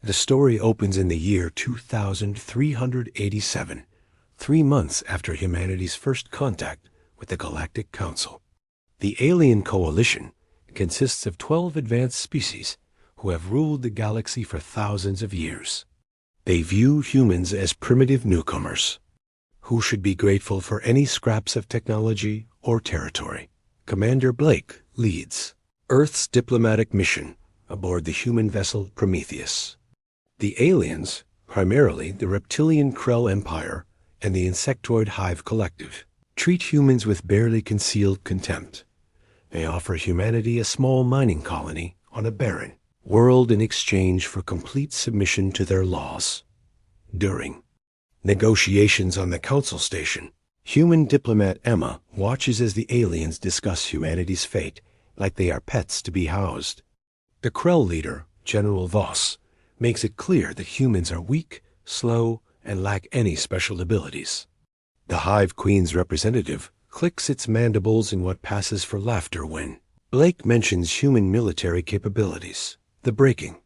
The story opens in the year 2387, 3 months after humanity's first contact with the Galactic Council. The alien coalition consists of 12 advanced species who have ruled the galaxy for thousands of years. They view humans as primitive newcomers who should be grateful for any scraps of technology or territory. Commander Blake leads Earth's diplomatic mission aboard the human vessel Prometheus. The aliens, primarily the reptilian Krell Empire and the insectoid Hive Collective, treat humans with barely concealed contempt. They offer humanity a small mining colony on a barren world in exchange for complete submission to their laws. During negotiations on the council station, human diplomat Emma watches as the aliens discuss humanity's fate like they are pets to be housed. The Krell leader, General Voss, makes it clear that humans are weak, slow, and lack any special abilities. The Hive Queen's representative clicks its mandibles in what passes for laughter when Blake mentions human military capabilities. The breaking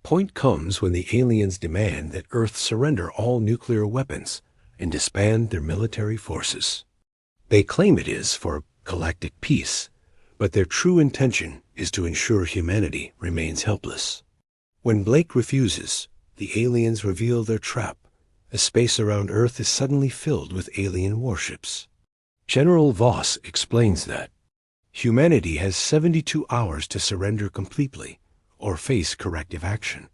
point comes when the aliens demand that Earth surrender all nuclear weapons and disband their military forces. They claim it is for galactic peace, but their true intention is to ensure humanity remains helpless. When Blake refuses, the aliens reveal their trap. The space around Earth is suddenly filled with alien warships. General Voss explains that humanity has 72 hours to surrender completely or face corrective action.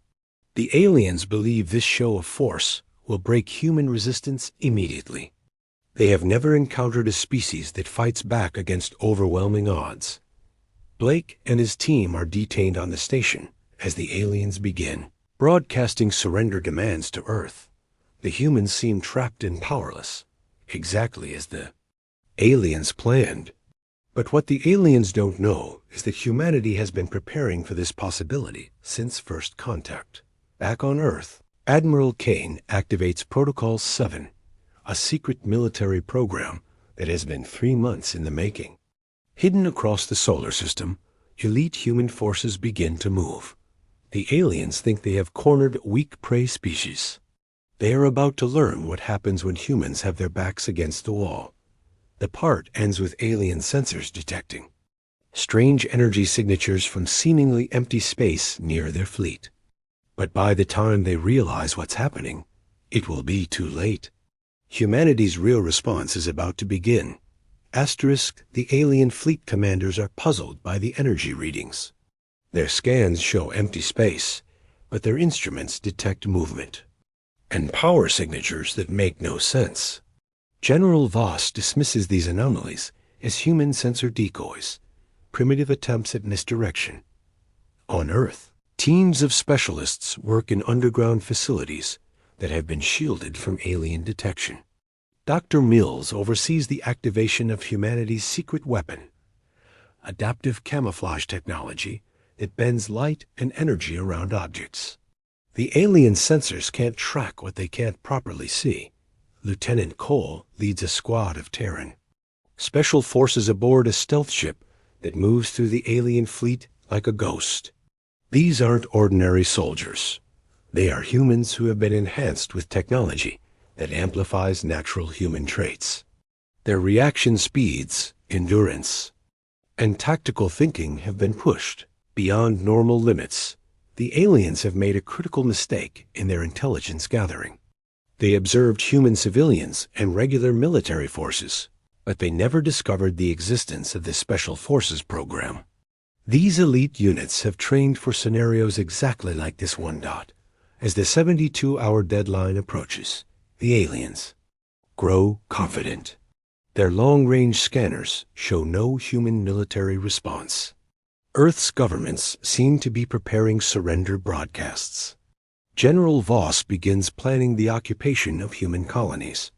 The aliens believe this show of force will break human resistance immediately. They have never encountered a species that fights back against overwhelming odds. Blake and his team are detained on the station as the aliens begin broadcasting surrender demands to Earth. The humans seem trapped and powerless, exactly as the aliens planned. But what the aliens don't know is that humanity has been preparing for this possibility since first contact. Back on Earth, Admiral Kane activates Protocol 7, a secret military program that has been 3 months in the making. Hidden across the solar system, elite human forces begin to move. The aliens think they have cornered weak prey species. They are about to learn what happens when humans have their backs against the wall. The part ends with alien sensors detecting strange energy signatures from seemingly empty space near their fleet. But by the time they realize what's happening, it will be too late. Humanity's real response is about to begin. The alien fleet commanders are puzzled by the energy readings. Their scans show empty space, but their instruments detect movement and power signatures that make no sense. General Voss dismisses these anomalies as human sensor decoys, primitive attempts at misdirection. On Earth, teams of specialists work in underground facilities that have been shielded from alien detection. Dr. Mills oversees the activation of humanity's secret weapon, adaptive camouflage technology that bends light and energy around objects. The alien sensors can't track what they can't properly see. Lieutenant Cole leads a squad of Terran Special Forces aboard a stealth ship that moves through the alien fleet like a ghost. These aren't ordinary soldiers. They are humans who have been enhanced with technology that amplifies natural human traits. Their reaction speeds, endurance, and tactical thinking have been pushed beyond normal limits. The aliens have made a critical mistake in their intelligence gathering. They observed human civilians and regular military forces, but they never discovered the existence of the Special Forces program. These elite units have trained for scenarios exactly like this one. As the 72-hour deadline approaches, the aliens grow confident. Their long-range scanners show no human military response. Earth's governments seem to be preparing surrender broadcasts. General Voss begins planning the occupation of human colonies,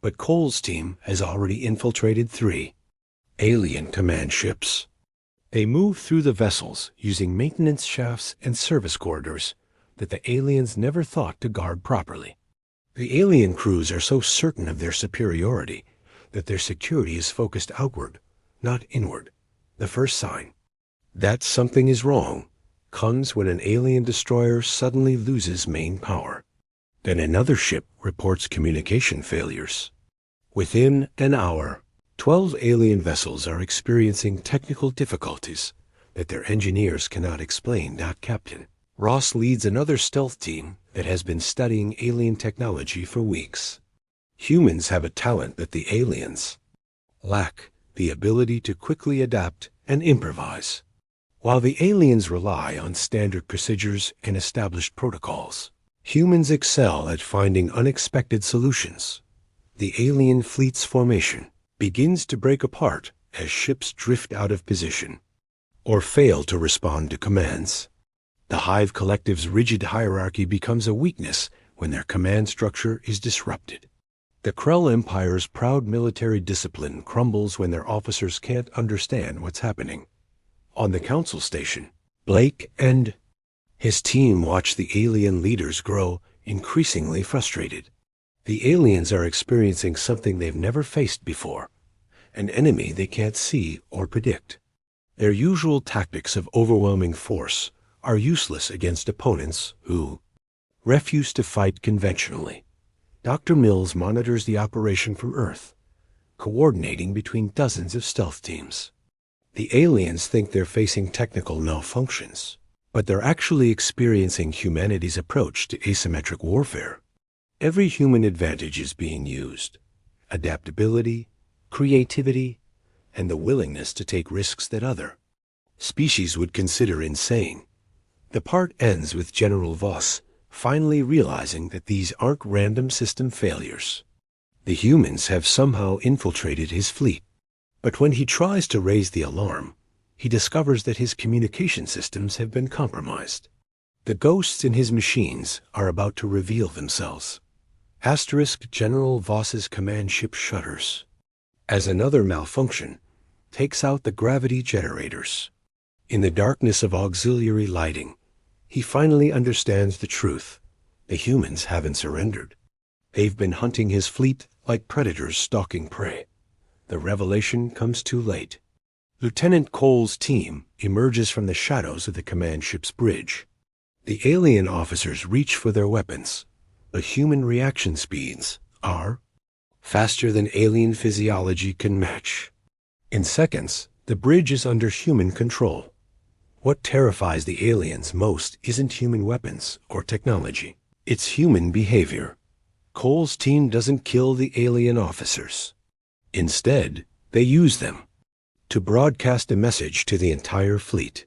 but Cole's team has already infiltrated 3 alien command ships. They move through the vessels using maintenance shafts and service corridors that the aliens never thought to guard properly. The alien crews are so certain of their superiority that their security is focused outward, not inward. The first sign that something is wrong comes when an alien destroyer suddenly loses main power. Then another ship reports communication failures. Within an hour, 12 alien vessels are experiencing technical difficulties that their engineers cannot explain. Captain Ross leads another stealth team that has been studying alien technology for weeks. Humans have a talent that the aliens lack: the ability to quickly adapt and improvise. While the aliens rely on standard procedures and established protocols, humans excel at finding unexpected solutions. The alien fleet's formation begins to break apart as ships drift out of position or fail to respond to commands. The Hive Collective's rigid hierarchy becomes a weakness when their command structure is disrupted. The Krell Empire's proud military discipline crumbles when their officers can't understand what's happening. On the Council Station, Blake and his team watch the alien leaders grow increasingly frustrated. The aliens are experiencing something they've never faced before, an enemy they can't see or predict. Their usual tactics of overwhelming force are useless against opponents who refuse to fight conventionally. Dr. Mills monitors the operation from Earth, coordinating between dozens of stealth teams. The aliens think they're facing technical malfunctions, but they're actually experiencing humanity's approach to asymmetric warfare. Every human advantage is being used: adaptability, creativity, and the willingness to take risks that other species would consider insane. The part ends with General Voss finally realizing that these aren't random system failures. The humans have somehow infiltrated his fleet. But when he tries to raise the alarm, he discovers that his communication systems have been compromised. The ghosts in his machines are about to reveal themselves. General Voss's command ship shudders as another malfunction takes out the gravity generators. In the darkness of auxiliary lighting, he finally understands the truth. The humans haven't surrendered. They've been hunting his fleet like predators stalking prey. The revelation comes too late. Lieutenant Cole's team emerges from the shadows of the command ship's bridge. The alien officers reach for their weapons. The human reaction speeds are faster than alien physiology can match. In seconds, the bridge is under human control. What terrifies the aliens most isn't human weapons or technology. It's human behavior. Cole's team doesn't kill the alien officers. Instead, they use them to broadcast a message to the entire fleet.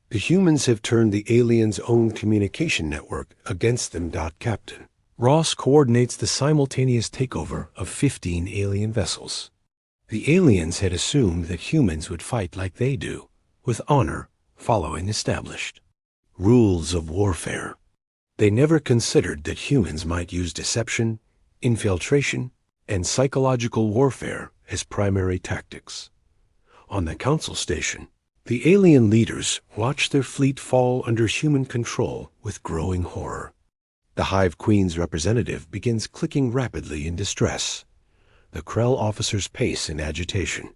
The humans have turned the aliens' own communication network against them. Captain Ross coordinates the simultaneous takeover of 15 alien vessels. The aliens had assumed that humans would fight like they do, with honor, following established rules of warfare. They never considered that humans might use deception, infiltration, and psychological warfare as primary tactics. On the Council Station, the alien leaders watch their fleet fall under human control with growing horror. The Hive Queen's representative begins clicking rapidly in distress. The Krell officers pace in agitation.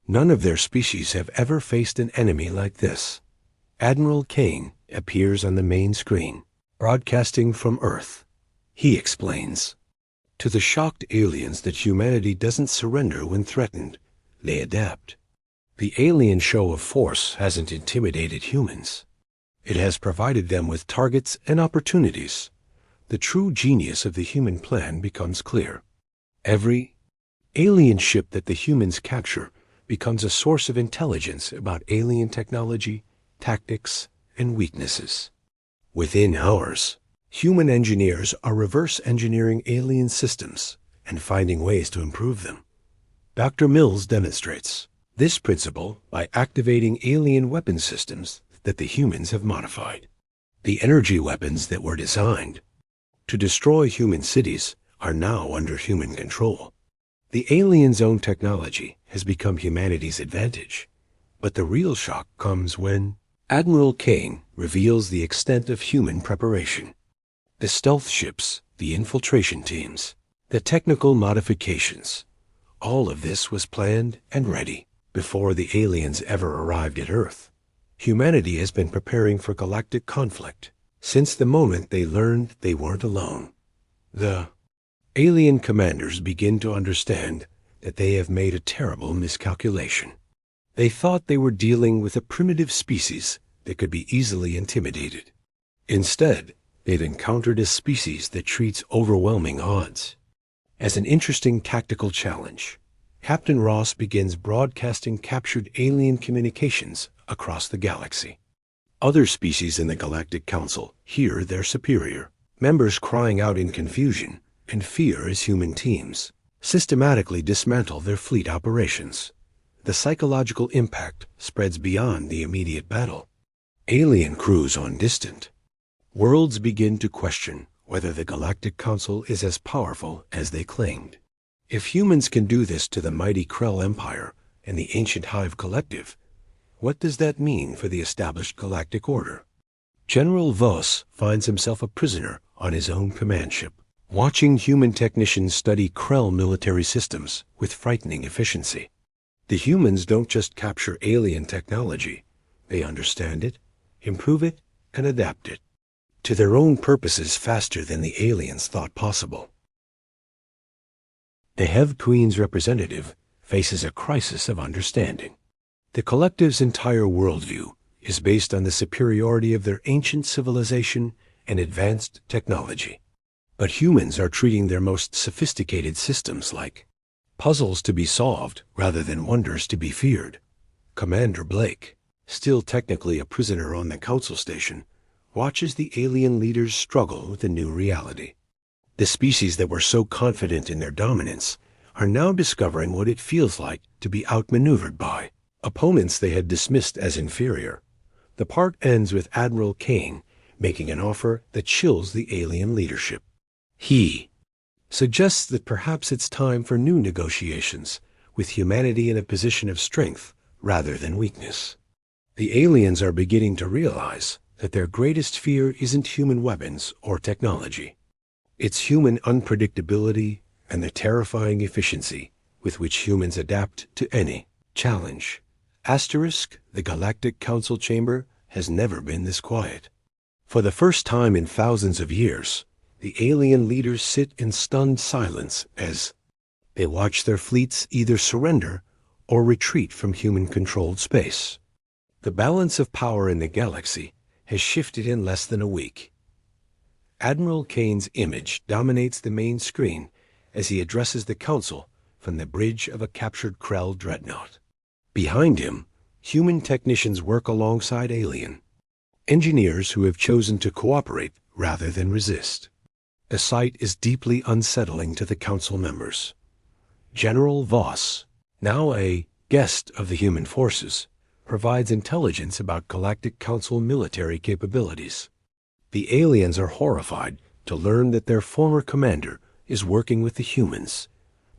None of their species have ever faced an enemy like this. Admiral Kane appears on the main screen, broadcasting from Earth. He explains to the shocked aliens that humanity doesn't surrender when threatened. They adapt. The alien show of force hasn't intimidated humans. It has provided them with targets and opportunities. The true genius of the human plan becomes clear. Every alien ship that the humans capture becomes a source of intelligence about alien technology, tactics, and weaknesses. Within hours, human engineers are reverse engineering alien systems and finding ways to improve them. Dr. Mills demonstrates this principle by activating alien weapon systems that the humans have modified. The energy weapons that were designed to destroy human cities are now under human control. The aliens' own technology has become humanity's advantage, but the real shock comes when Admiral Kane reveals the extent of human preparation. The stealth ships, the infiltration teams, the technical modifications, all of this was planned and ready before the aliens ever arrived at Earth. Humanity has been preparing for galactic conflict since the moment they learned they weren't alone. The alien commanders begin to understand that they have made a terrible miscalculation. They thought they were dealing with a primitive species that could be easily intimidated. Instead, they've encountered a species that treats overwhelming odds as an interesting tactical challenge. Captain Ross begins broadcasting captured alien communications across the galaxy. Other species in the Galactic Council hear their superior members crying out in confusion and fear as human teams systematically dismantle their fleet operations. The psychological impact spreads beyond the immediate battle. Alien crews on distant worlds begin to question whether the Galactic Council is as powerful as they claimed. If humans can do this to the mighty Krell Empire and the ancient Hive Collective, what does that mean for the established galactic order? General Voss finds himself a prisoner on his own command ship, watching human technicians study Krell military systems with frightening efficiency. The humans don't just capture alien technology, they understand it, improve it, and adapt it to their own purposes faster than the aliens thought possible. The Hev Queen's representative faces a crisis of understanding. The collective's entire worldview is based on the superiority of their ancient civilization and advanced technology. But humans are treating their most sophisticated systems like puzzles to be solved rather than wonders to be feared. Commander Blake, still technically a prisoner on the council station, watches the alien leaders struggle with the new reality. The species that were so confident in their dominance are now discovering what it feels like to be outmaneuvered by opponents they had dismissed as inferior. The part ends with Admiral Kane making an offer that chills the alien leadership. He suggests that perhaps it's time for new negotiations, with humanity in a position of strength rather than weakness. The aliens are beginning to realize that their greatest fear isn't human weapons or technology. It's human unpredictability and the terrifying efficiency with which humans adapt to any challenge. The Galactic Council chamber has never been this quiet. For the first time in thousands of years, the alien leaders sit in stunned silence as they watch their fleets either surrender or retreat from human-controlled space. The balance of power in the galaxy has shifted in less than a week. Admiral Kane's image dominates the main screen as he addresses the Council from the bridge of a captured Krell dreadnought. Behind him, human technicians work alongside alien engineers who have chosen to cooperate rather than resist. The sight is deeply unsettling to the Council members. General Voss, now a guest of the human forces, provides intelligence about Galactic Council military capabilities. The aliens are horrified to learn that their former commander is working with the humans,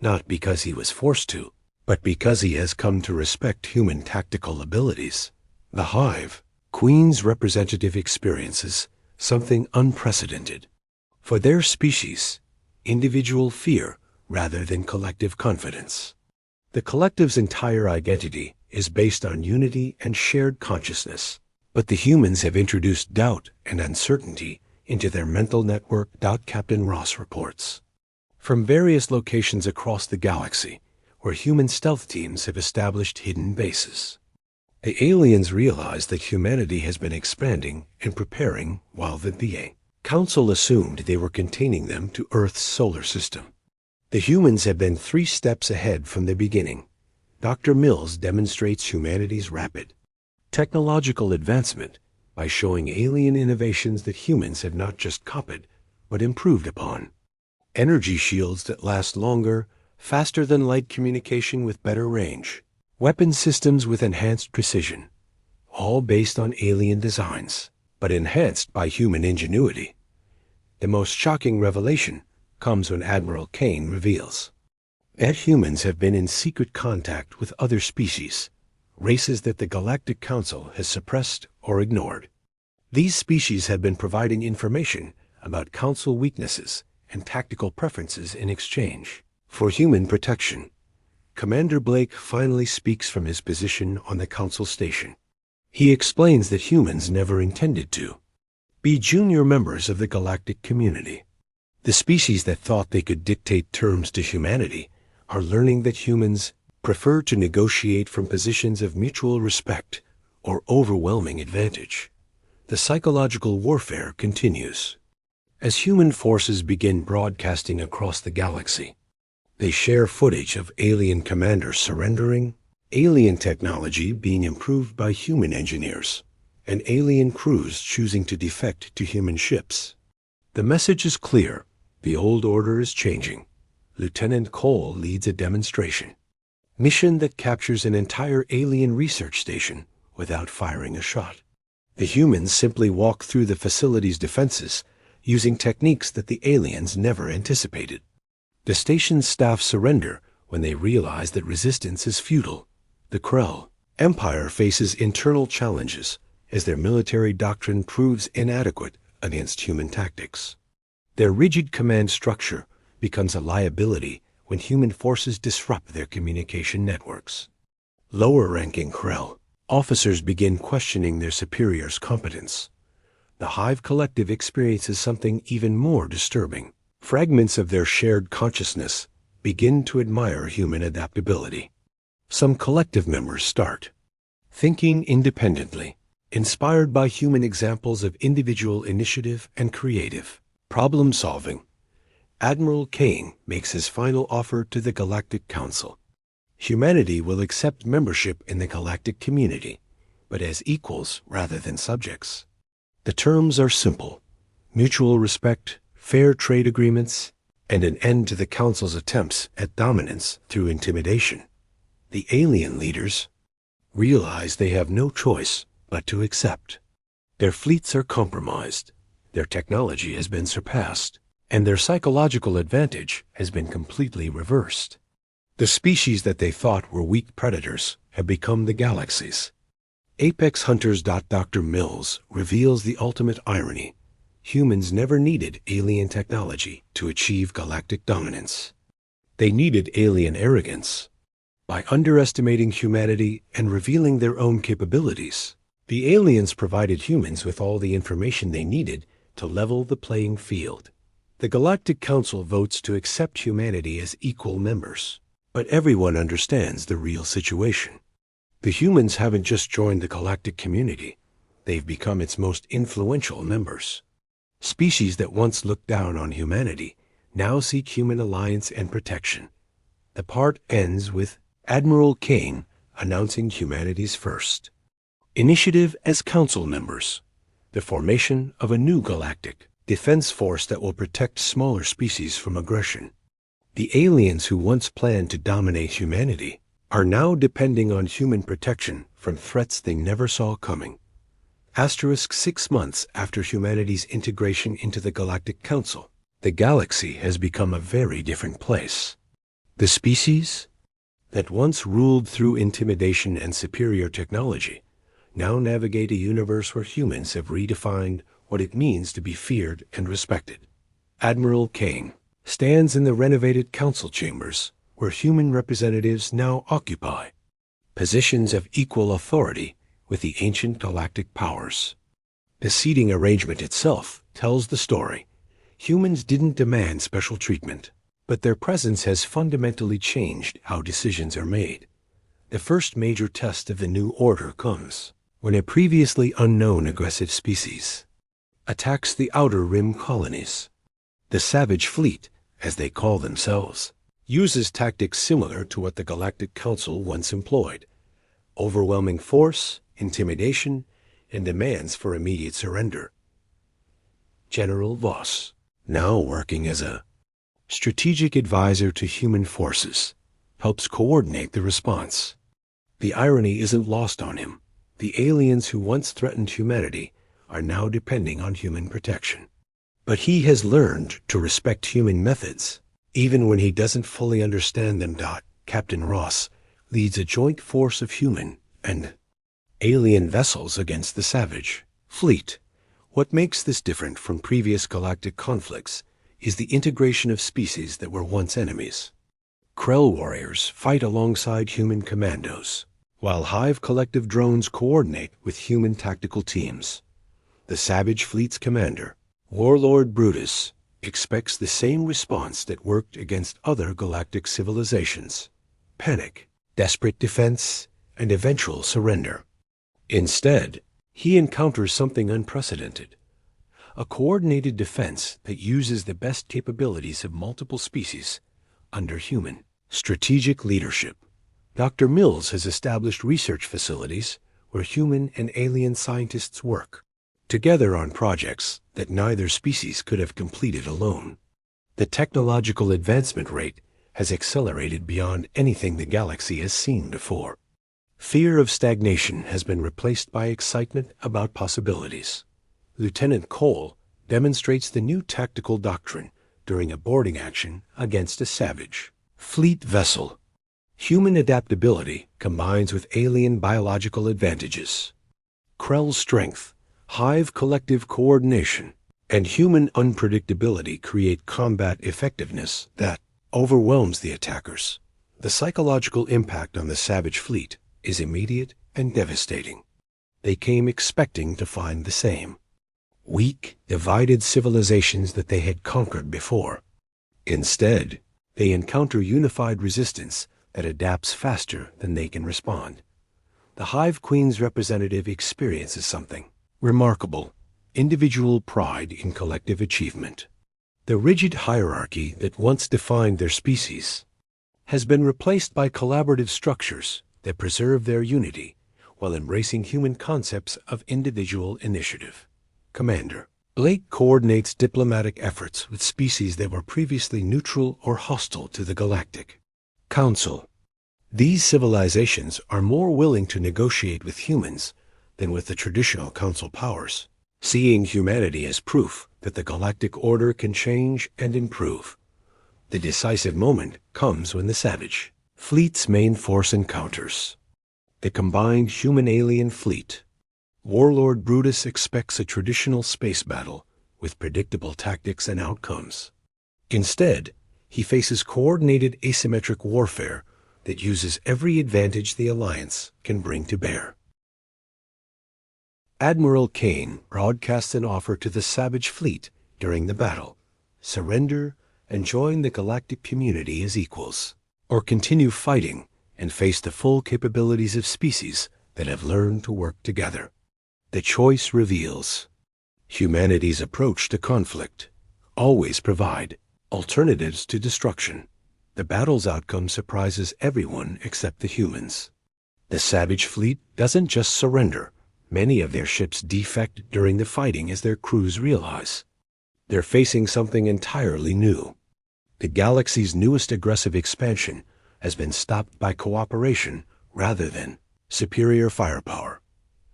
not because he was forced to, but because he has come to respect human tactical abilities. The Hive Queen's representative experiences something unprecedented. For their species, individual fear rather than collective confidence. The collective's entire identity is based on unity and shared consciousness, but the humans have introduced doubt and uncertainty into their mental network. Captain Ross reports. From various locations across the galaxy, where human stealth teams have established hidden bases. The aliens realize that humanity has been expanding and preparing while the Council assumed they were containing them to Earth's solar system. The humans have been 3 steps ahead from the beginning. Dr. Mills demonstrates humanity's rapid technological advancement by showing alien innovations that humans have not just copied, but improved upon. Energy shields that last longer, faster than light communication with better range, weapon systems with enhanced precision, all based on alien designs, but enhanced by human ingenuity. The most shocking revelation comes when Admiral Kane reveals that humans have been in secret contact with other species, races that the Galactic Council has suppressed or ignored. These species have been providing information about Council weaknesses and tactical preferences in exchange for human protection. Commander Blake finally speaks from his position on the Council station. He explains that humans never intended to be junior members of the galactic community. The species that thought they could dictate terms to humanity are learning that humans prefer to negotiate from positions of mutual respect or overwhelming advantage. The psychological warfare continues. As human forces begin broadcasting across the galaxy, they share footage of alien commanders surrendering, alien technology being improved by human engineers, and alien crews choosing to defect to human ships. The message is clear. The old order is changing. Lieutenant Cole leads a demonstration mission that captures an entire alien research station without firing a shot. The humans simply walk through the facility's defenses using techniques that the aliens never anticipated. The station's staff surrender when they realize that resistance is futile. The Krell Empire faces internal challenges as their military doctrine proves inadequate against human tactics. Their rigid command structure becomes a liability when human forces disrupt their communication networks. Lower-ranking Krell officers begin questioning their superiors' competence. The Hive Collective experiences something even more disturbing. Fragments of their shared consciousness begin to admire human adaptability. Some collective members start thinking independently, inspired by human examples of individual initiative and creative problem-solving. Admiral Kane makes his final offer to the Galactic Council. Humanity will accept membership in the galactic community, but as equals rather than subjects. The terms are simple: mutual respect, fair trade agreements, and an end to the Council's attempts at dominance through intimidation. The alien leaders realize they have no choice but to accept. Their fleets are compromised, their technology has been surpassed, and their psychological advantage has been completely reversed. The species that they thought were weak predators have become the galaxies. Apex Hunters. Dr. Mills reveals the ultimate irony. Humans never needed alien technology to achieve galactic dominance. They needed alien arrogance. By underestimating humanity and revealing their own capabilities, the aliens provided humans with all the information they needed to level the playing field. The Galactic Council votes to accept humanity as equal members, but everyone understands the real situation. The humans haven't just joined the galactic community, they've become its most influential members. Species that once looked down on humanity now seek human alliance and protection. The part ends with Admiral Kane announcing humanity's first initiative as council members, the formation of a new galactic defense force that will protect smaller species from aggression. The aliens who once planned to dominate humanity are now depending on human protection from threats they never saw coming. 6 months after humanity's integration into the Galactic Council, the galaxy has become a very different place. The species that once ruled through intimidation and superior technology now navigate a universe where humans have redefined what it means to be feared and respected. Admiral Kane stands in the renovated council chambers where human representatives now occupy positions of equal authority with the ancient galactic powers. The seating arrangement itself tells the story. Humans didn't demand special treatment, but their presence has fundamentally changed how decisions are made. The first major test of the new order comes when a previously unknown aggressive species attacks the Outer Rim colonies. The Savage Fleet, as they call themselves, uses tactics similar to what the Galactic Council once employed: overwhelming force, intimidation, and demands for immediate surrender. General Voss, now working as a strategic advisor to human forces, helps coordinate the response. The irony isn't lost on him. The aliens who once threatened humanity are now depending on human protection. But he has learned to respect human methods, even when he doesn't fully understand them. Captain Ross leads a joint force of human and alien vessels against the Savage Fleet. What makes this different from previous galactic conflicts is the integration of species that were once enemies. Krell warriors fight alongside human commandos, while Hive collective drones coordinate with human tactical teams. The Savage Fleet's commander, Warlord Brutus, expects the same response that worked against other galactic civilizations: panic, desperate defense, and eventual surrender. Instead, he encounters something unprecedented: a coordinated defense that uses the best capabilities of multiple species under human strategic leadership. Dr. Mills has established research facilities where human and alien scientists work together on projects that neither species could have completed alone. The technological advancement rate has accelerated beyond anything the galaxy has seen before. Fear of stagnation has been replaced by excitement about possibilities. Lieutenant Cole demonstrates the new tactical doctrine during a boarding action against a Savage Fleet vessel. Human adaptability combines with alien biological advantages. Krell's strength, Hive collective coordination, and human unpredictability create combat effectiveness that overwhelms the attackers. The psychological impact on the Savage Fleet is immediate and devastating. They came expecting to find the same: weak, divided civilizations that they had conquered before. Instead, they encounter unified resistance that adapts faster than they can respond. The Hive Queen's representative experiences something remarkable: individual pride in collective achievement. The rigid hierarchy that once defined their species has been replaced by collaborative structures that preserve their unity while embracing human concepts of individual initiative. Commander Blake coordinates diplomatic efforts with species that were previously neutral or hostile to the Galactic Council. These civilizations are more willing to negotiate with humans than with the traditional Council powers, seeing humanity as proof that the galactic order can change and improve. The decisive moment comes when the Savage Fleet's main force encounters the combined human-alien fleet. Warlord Brutus expects a traditional space battle with predictable tactics and outcomes. Instead, he faces coordinated asymmetric warfare that uses every advantage the Alliance can bring to bear. Admiral Kane broadcasts an offer to the Savage Fleet during the battle: surrender and join the galactic community as equals, or continue fighting and face the full capabilities of species that have learned to work together. The choice reveals humanity's approach to conflict: always provide alternatives to destruction. The battle's outcome surprises everyone except the humans. The Savage Fleet doesn't just surrender. Many of their ships defect during the fighting as their crews realize they're facing something entirely new. The galaxy's newest aggressive expansion has been stopped by cooperation rather than superior firepower.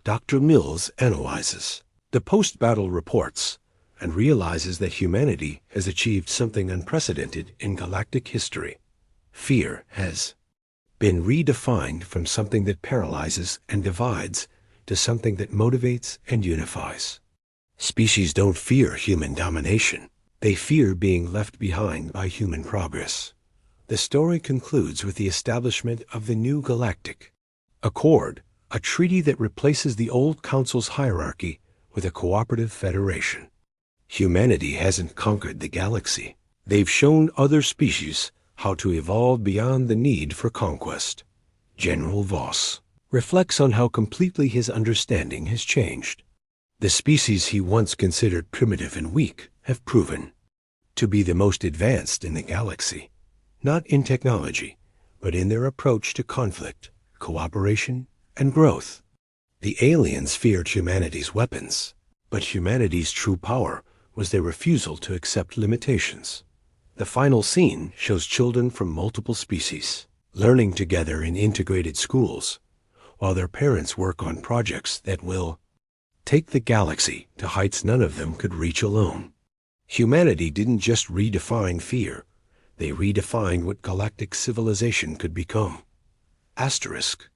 Dr. Mills analyzes the post-battle reports and realizes that humanity has achieved something unprecedented in galactic history. Fear has been redefined from something that paralyzes and divides to something that motivates and unifies. Species don't fear human domination. They fear being left behind by human progress. The story concludes with the establishment of the new Galactic Accord, a treaty that replaces the old Council's hierarchy with a cooperative federation. Humanity hasn't conquered the galaxy. They've shown other species how to evolve beyond the need for conquest. General Voss reflects on how completely his understanding has changed. The species he once considered primitive and weak have proven to be the most advanced in the galaxy, not in technology, but in their approach to conflict, cooperation, and growth. The aliens feared humanity's weapons, but humanity's true power was their refusal to accept limitations. The final scene shows children from multiple species learning together in integrated schools, while their parents work on projects that will take the galaxy to heights none of them could reach alone. Humanity didn't just redefine fear, they redefined what galactic civilization could become. Asterisk.